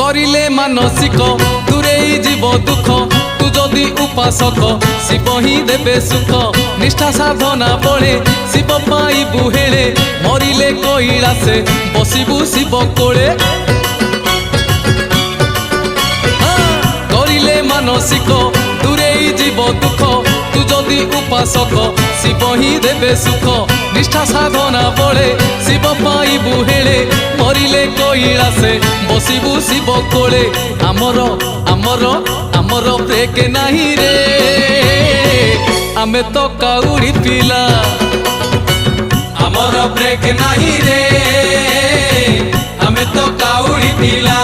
करिले मानसिक दूरेई जीव दुख तू जदि उपासक शिव ही देबे सुख निष्ठा साधना बळे शिव पाइबु हेळे मरिले कैलासे बसिबु शिव कोळे करिले मानसिक दूरेई जीव दुख तू जदि उपासक शिव ही देबे सुख निष्ठा साधना बळे शिव पाइबु हेळे मरिले कैलासे बसिबु शिव कोळे आमर आमर आमर ब्रेक नाही रे आमे तो काउड़ी पिला आमर ब्रेक नाही रे आमे तो काउड़ी पिला।